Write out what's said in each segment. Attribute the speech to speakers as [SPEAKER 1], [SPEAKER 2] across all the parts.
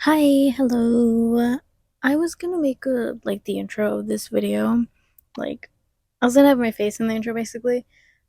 [SPEAKER 1] Hi, hello. I was gonna make the intro of this video. Like I was gonna have my face in the intro basically,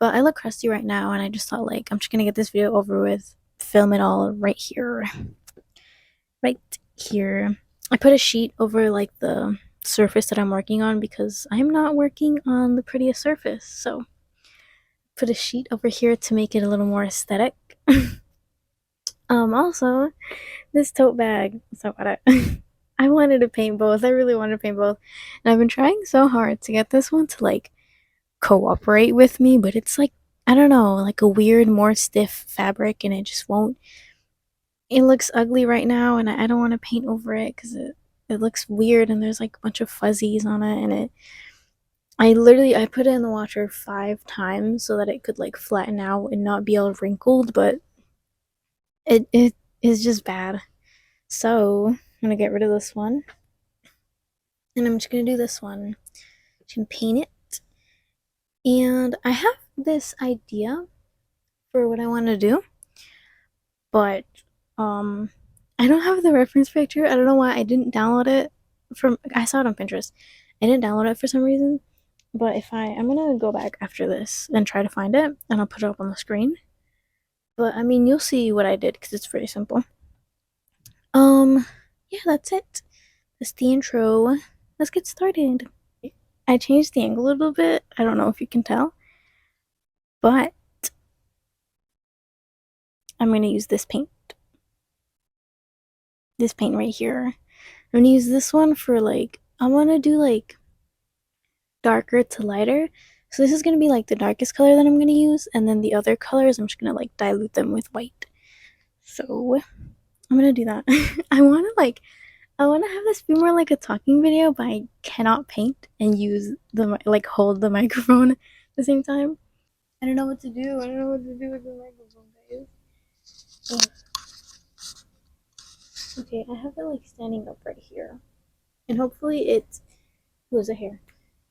[SPEAKER 1] but I look crusty right now and I just thought I'm just gonna get this video over with, film it all right here. Right here. I put a sheet over the surface that I'm working on because I'm not working on the prettiest surface. So put a sheet over here to make it a little more aesthetic. Also, this tote bag. So what I wanted to paint both. I really wanted to paint both. And I've been trying so hard to get this one to cooperate with me, but it's I don't know, like a weird, more stiff fabric and it just won't. It looks ugly right now and I don't want to paint over it because it looks weird and there's like a bunch of fuzzies on it and I put it in the washer 5 times so that it could flatten out and not be all wrinkled, but it is just bad. So I'm gonna get rid of this one. And I'm just gonna do this one. Just gonna paint it. And I have this idea for what I want to do, but I don't have the reference picture. I don't know why I didn't download it from I saw it on Pinterest. I didn't download it for some reason. But I'm gonna go back after this and try to find it and I'll put it up on the screen. But I mean you'll see what I did because it's pretty simple. Yeah, that's it. That's the intro. Let's get started. I changed the angle a little bit. I don't know if you can tell. But I'm going to use this paint. This paint right here. I'm going to use this one for I want to do darker to lighter. So this is going to be the darkest color that I'm going to use. And then the other colors, I'm just going to dilute them with white. So I'm going to do that. I want to have this be more like a talking video, but I cannot paint and use hold the microphone at the same time. I don't know what to do. I don't know what to do with the microphone, guys. Ugh. Okay, I have it standing up right here. And hopefully it was a hair.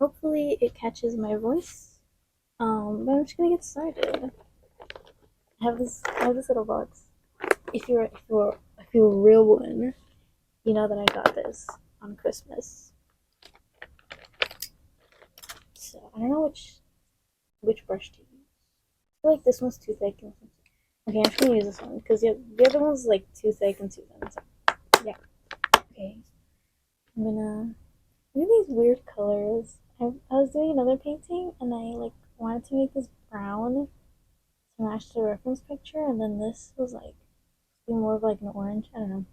[SPEAKER 1] Hopefully it catches my voice. But I'm just gonna get started. I have this little box. If you're a real one, you know that I got this on Christmas. So I don't know which brush to use. I feel like this one's too thick. Okay, I'm just gonna use this one because the other one's too thick and too thin. So, yeah. Okay. I'm gonna look at these weird colors. I was doing another painting and I wanted to make this brown to match the reference picture, and then this was more of an orange. I don't know.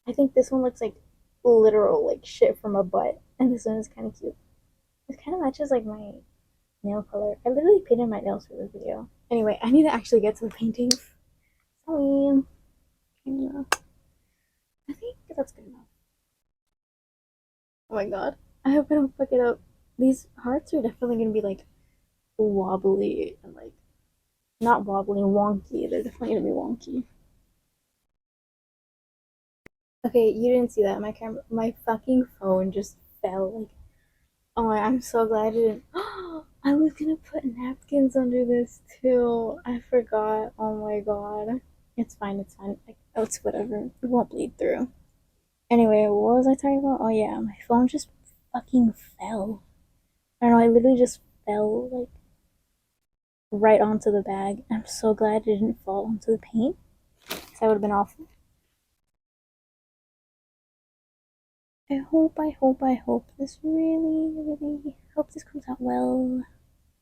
[SPEAKER 1] I think this one looks like literal shit from a butt, and this one is kind of cute. It kind of matches my nail color. I literally painted my nails for this video. Anyway, I need to actually get to the painting. Sorry. I think that's good enough. Oh my god. I hope I don't fuck it up. These hearts are definitely gonna be wobbly and not wobbly, wonky. They're definitely gonna be wonky. Okay, you didn't see that. My fucking phone just fell. Oh my, I'm so glad I didn't. I was gonna put napkins under this too. I forgot. Oh my god. It's fine. It's fine. Oh, it's whatever. It won't bleed through. Anyway, what was I talking about? Oh yeah, my phone just fucking fell. I don't know. I literally just fell right onto the bag. I'm so glad it didn't fall onto the paint, because that would have been awful. I hope this really hope this comes out well.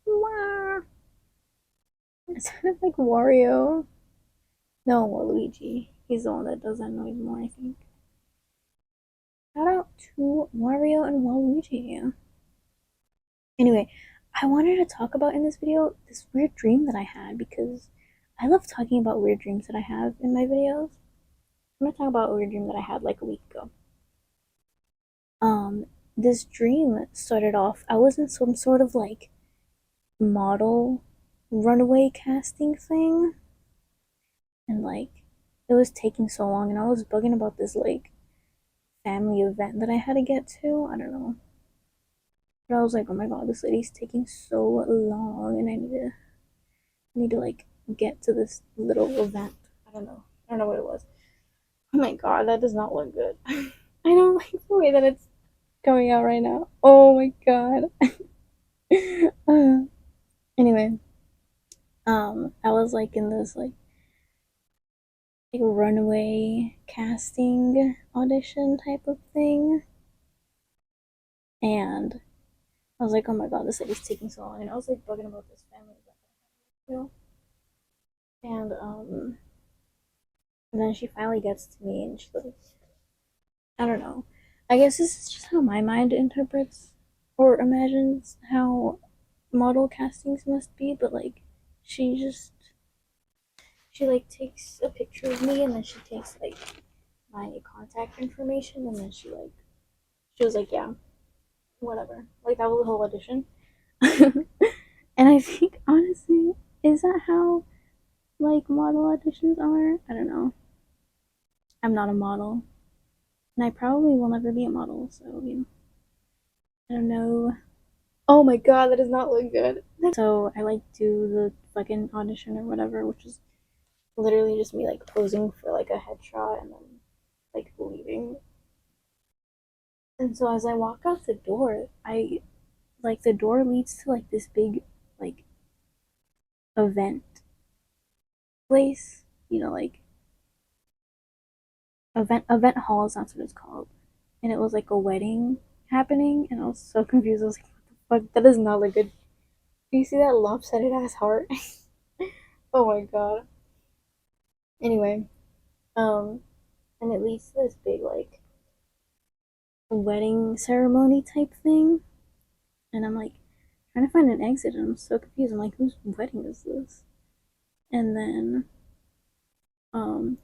[SPEAKER 1] Wah. It sounded like Wario. No, Waluigi. He's the one that does that noise more, I think. Shout out to Wario and Waluigi. Anyway, I wanted to talk about in this video this weird dream that I had because I love talking about weird dreams that I have in my videos. I'm gonna talk about a weird dream that I had a week ago. This dream started off, I was in some sort of model runaway casting thing, and it was taking so long, and I was bugging about this family event that I had to get to. I don't know. But I was like, oh my god, this lady's taking so long and I need to get to this little event. I don't know. I don't know what it was. Oh my god, that does not look good. I don't like the way that it's going out right now. Oh my god. uh, anyway, I was like in this like runway casting audition type of thing, and I was like, oh my god, this lady's taking so long, and I was like bugging about this family, you know, and and then she finally gets to me, and she's like, I don't know. I guess this is just how my mind interprets or imagines how model castings must be, but like she just she like takes a picture of me and then she takes like my contact information and then she was like, yeah, whatever. Like that was the whole audition. And I think honestly, is that how like model auditions are? I don't know. I'm not a model. And I probably will never be a model, so I don't know. Oh my god, that does not look good. So I like do the fucking audition or whatever, which is literally just me like posing for like a headshot and then like leaving. And so as I walk out the door, I like the door leads to like this big like event place, like event hall is that's what it's called. And it was like a wedding happening, and I was so confused. I was like, what the fuck? That does not look good. Do you see that lopsided ass heart? Oh my god. Anyway, um, and it leads to this big like wedding ceremony type thing, and I'm like trying to find an exit, and I'm so confused. I'm like, whose wedding is this? And then um,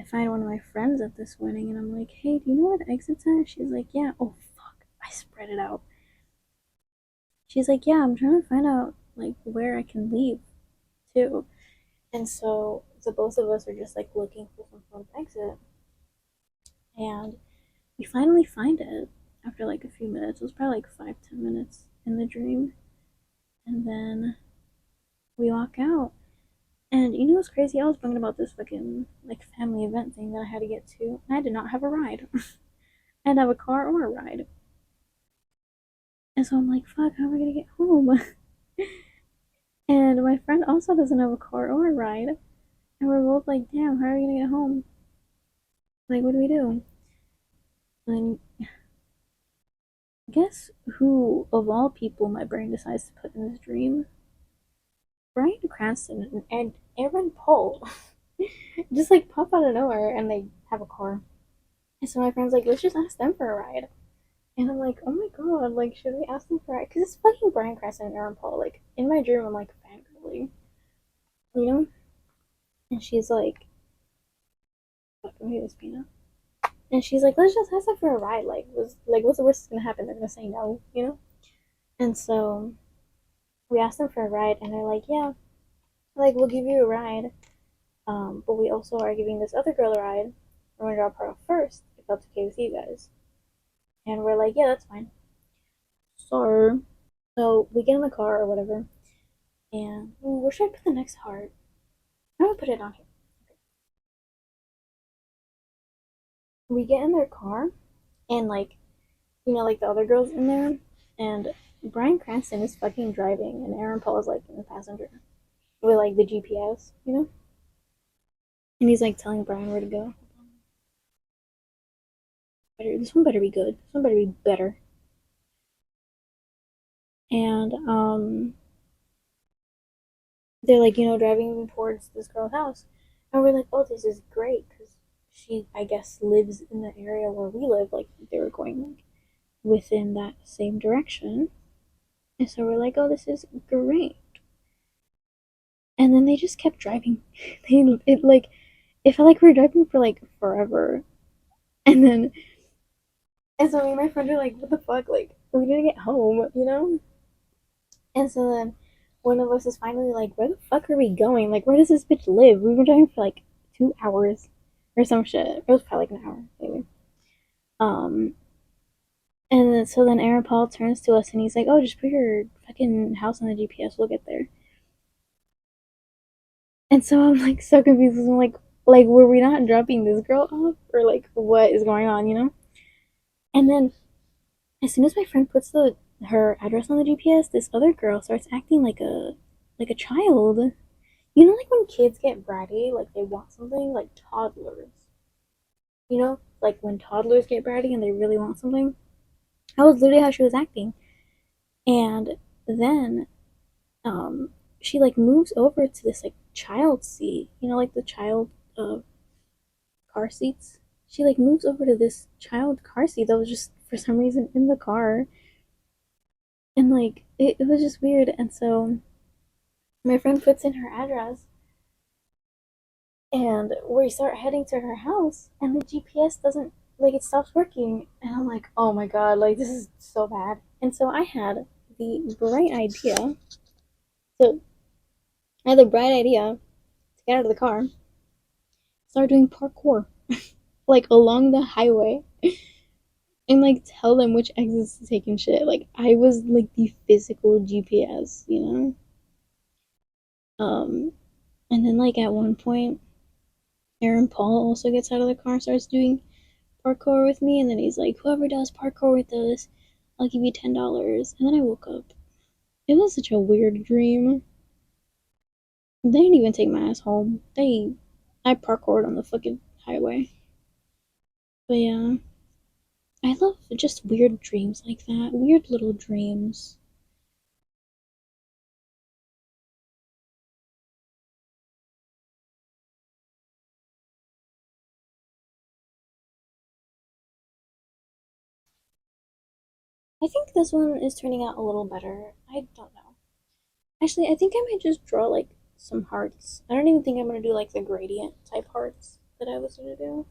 [SPEAKER 1] I find one of my friends at this wedding, and I'm like, hey, do you know where the exit's at? She's like, yeah. Oh fuck, I spread it out. She's like, yeah, I'm trying to find out like where I can leave too. And so the both of us are just like looking for some sort of exit, and we finally find it after like a few minutes. It was probably like 5-10 minutes in the dream, and then we walk out. And you know what's crazy? I was thinking about this fucking like family event thing that I had to get to, and I did not have a ride. I didn't have a car or a ride, and so I'm like, fuck, how am I gonna get home? And my friend also doesn't have a car or a ride, and we're both like, damn, how are we gonna get home? Like, what do we do? And guess who of all people my brain decides to put in this dream? Bryan Cranston and Aaron Paul just like pop out of nowhere and they have a car. And so my friend's like, let's just ask them for a ride. And I'm like, oh my god, like, should we ask them for a ride? Because it's fucking Bryan Cranston and Aaron Paul. Like, in my dream, I'm like fangirling, you know? And she's like, fuck, let me this peanut. And she's like, let's just ask them for a ride. What's the worst that's gonna happen? They're gonna say no, you know? And so we asked them for a ride, and they're like, yeah, like, we'll give you a ride. But we also are giving this other girl a ride. We're gonna drop her off first, if that's okay with you guys. And we're like, yeah, that's fine. So we get in the car or whatever, and where should I put the next heart? I'm gonna put it on here. We get in their car, and like, like the other girls in there, and Bryan Cranston is fucking driving, and Aaron Paul is like in the passenger with like the GPS. And he's like telling Brian where to go. This one better be good. This one better be better. And they're like, driving towards this girl's house, and we're like, oh, this is great because she, I guess, lives in the area where we live. Like they were going like within that same direction, and so we're like, oh, this is great. And then they just kept driving. It felt like we were driving for like forever, and then so me and my friend are like, what the fuck, like we need to get home. And so then one of us is finally like, where the fuck are we going? Like, where does this bitch live? We've been driving for like 2 hours or some shit. It was probably like an hour, maybe. Um, and then, so then Aaron Paul turns to us and he's like, oh, just put your fucking house on the GPS. We'll get there. And so I'm like so confused. I'm like, Like, were we not dropping this girl off? Or, like, what is going on, you know? And then, as soon as my friend puts her address on the GPS, this other girl starts acting like a child. You know, like when kids get bratty, like they want something, like toddlers. You know, like when toddlers get bratty and they really want something. That was literally how she was acting. And then, um, she like moves over to this like child seat. You know, like the child car seats. She like moves over to this child car seat that was just for some reason in the car, and like it was just weird. And so my friend puts in her address, and we start heading to her house, and the GPS doesn't, like, it stops working, and I'm like, oh my god, like this is so bad. And so the bright idea so I had the bright idea to get out of the car, start doing parkour, like along the highway, and like tell them which exits to take and shit. Like I was like the physical GPS, you know. And then like at one point, Aaron Paul also gets out of the car and starts doing parkour with me, and then he's like, "Whoever does parkour with us, I'll give you $10." And then I woke up. It was such a weird dream. They didn't even take my ass home. I parkoured on the fucking highway. But yeah, I love just weird dreams like that. Weird little dreams. I think this one is turning out a little better. I don't know. Actually, I think I might just draw like some hearts. I don't even think I'm gonna do like the gradient type hearts that I was gonna do.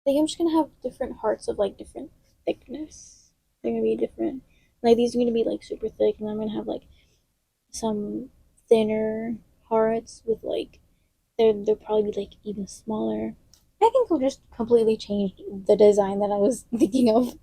[SPEAKER 1] I think I'm just gonna have different hearts of like different thickness. They're gonna be different. Like these are gonna be like super thick, and I'm gonna have like some thinner hearts with like they'll probably be like even smaller. I think I'll just completely change the design that I was thinking of.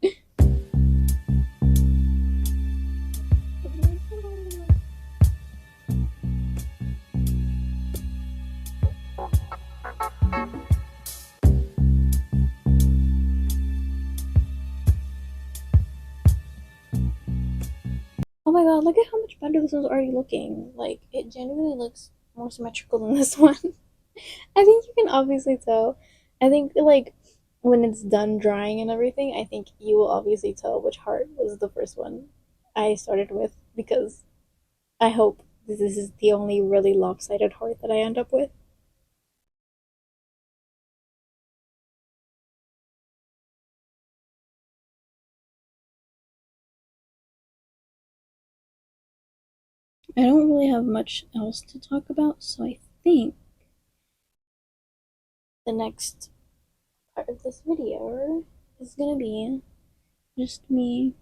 [SPEAKER 1] Oh my god, look at how much better this one's already looking. Like, it genuinely looks more symmetrical than this one. I think you can obviously tell. I think, like, when it's done drying and everything, I think you will obviously tell which heart was the first one I started with, because I hope this is the only really lopsided heart that I end up with. I don't really have much else to talk about, so I think the next part of this video is gonna be just me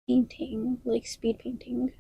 [SPEAKER 1] painting, like speed painting.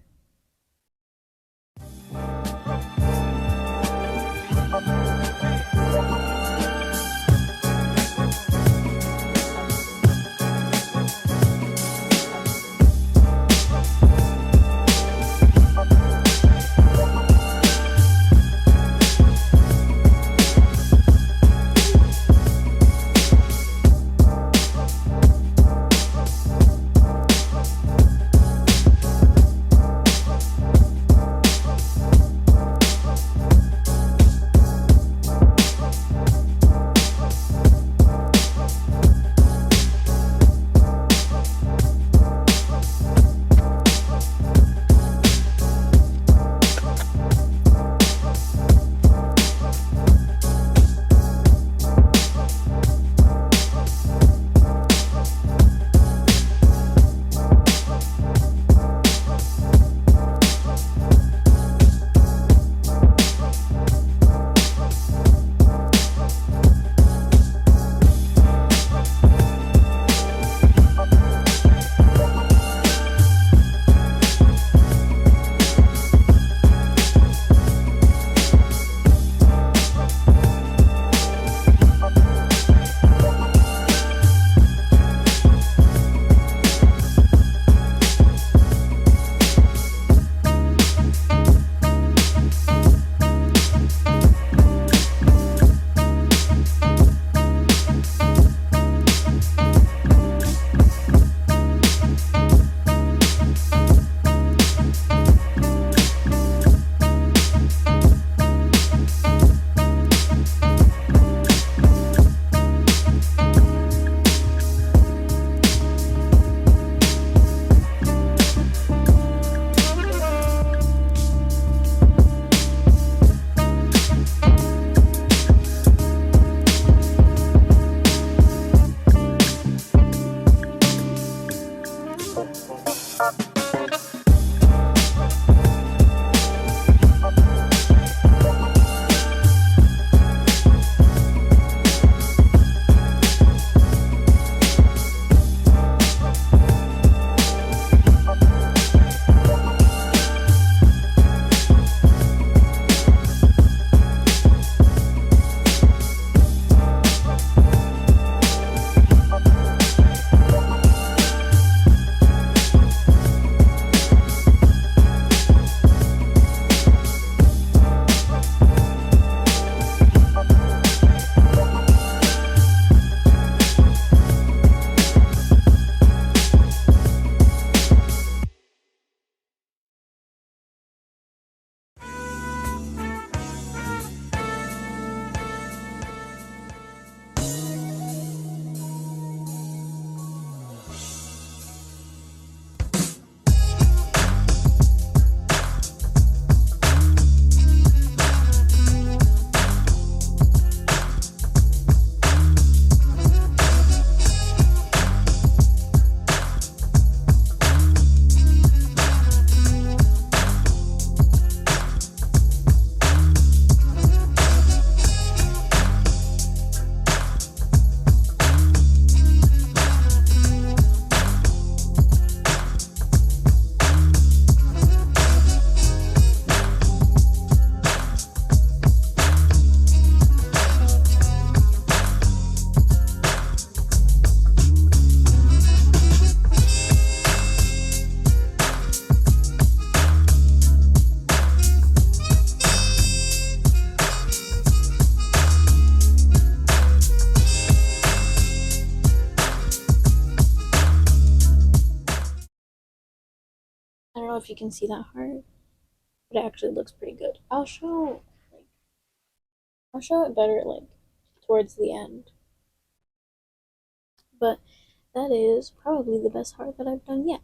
[SPEAKER 1] know if you can see that heart, but it actually looks pretty good. Like I'll show it better like towards the end. But that is probably the best heart that I've done yet.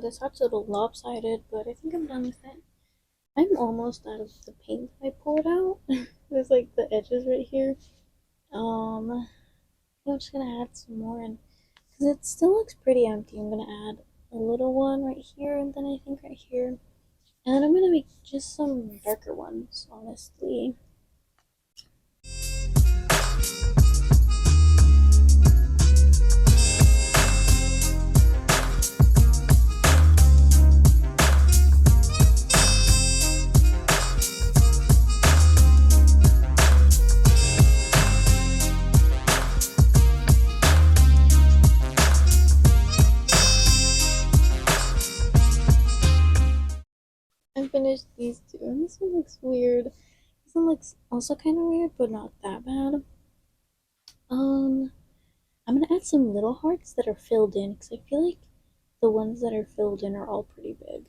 [SPEAKER 1] This heart's a little lopsided, but I think I'm done with it. I'm almost out of the paint I poured out. There's like the edges right here. I'm just gonna add some more in because it still looks pretty empty. I'm gonna add a little one right here, and then I think right here, and then I'm gonna make just some darker ones, honestly. I finished these two, and this one looks weird. This one looks also kind of weird, but not that bad. Um, I'm gonna add some little hearts that are filled in because I feel like the ones that are filled in are all pretty big.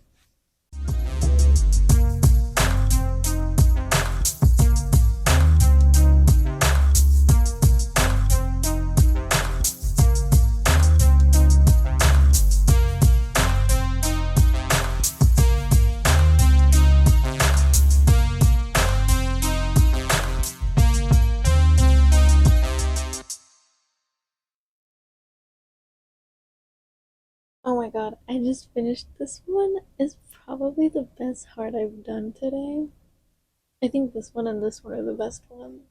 [SPEAKER 1] Oh my god, I just finished this one. It's probably the best heart I've done today. I think this one and this one are the best ones.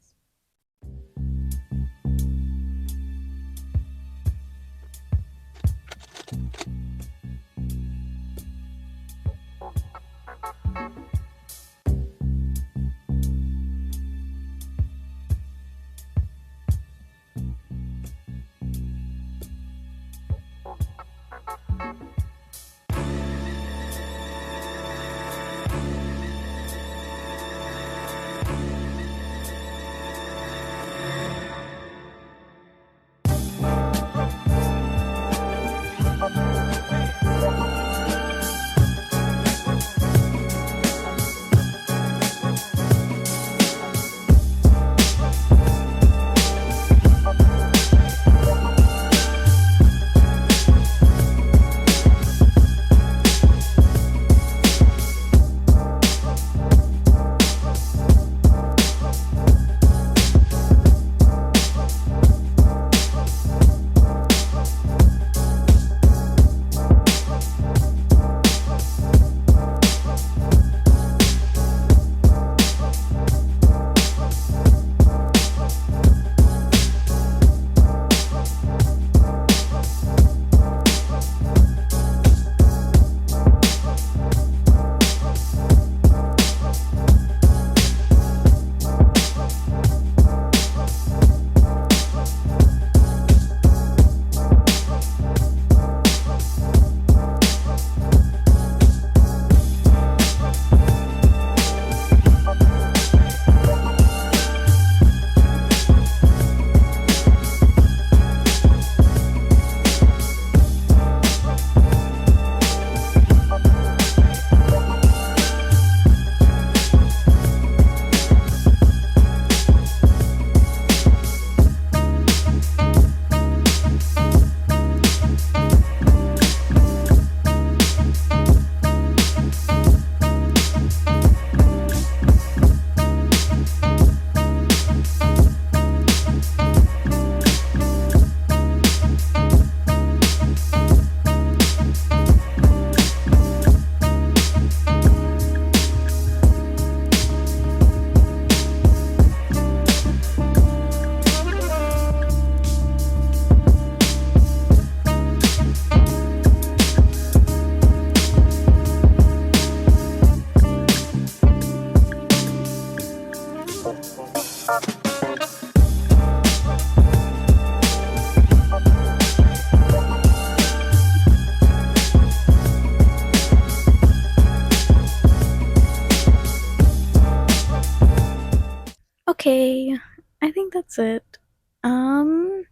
[SPEAKER 1] Okay, I think that's it. Um,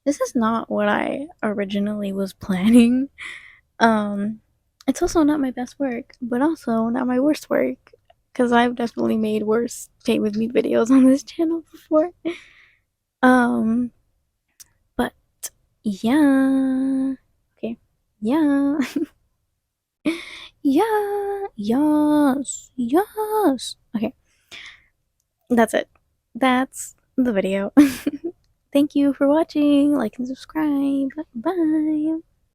[SPEAKER 1] this is not what I originally was planning. Um, it's also not my best work, but also not my worst work, because I've definitely made worse pay with me videos on this channel before. Um, but yeah. Okay. Yeah. Yeah. Yes. Yes. Okay. That's it. That's the video. Thank you for watching. Like and subscribe. Bye.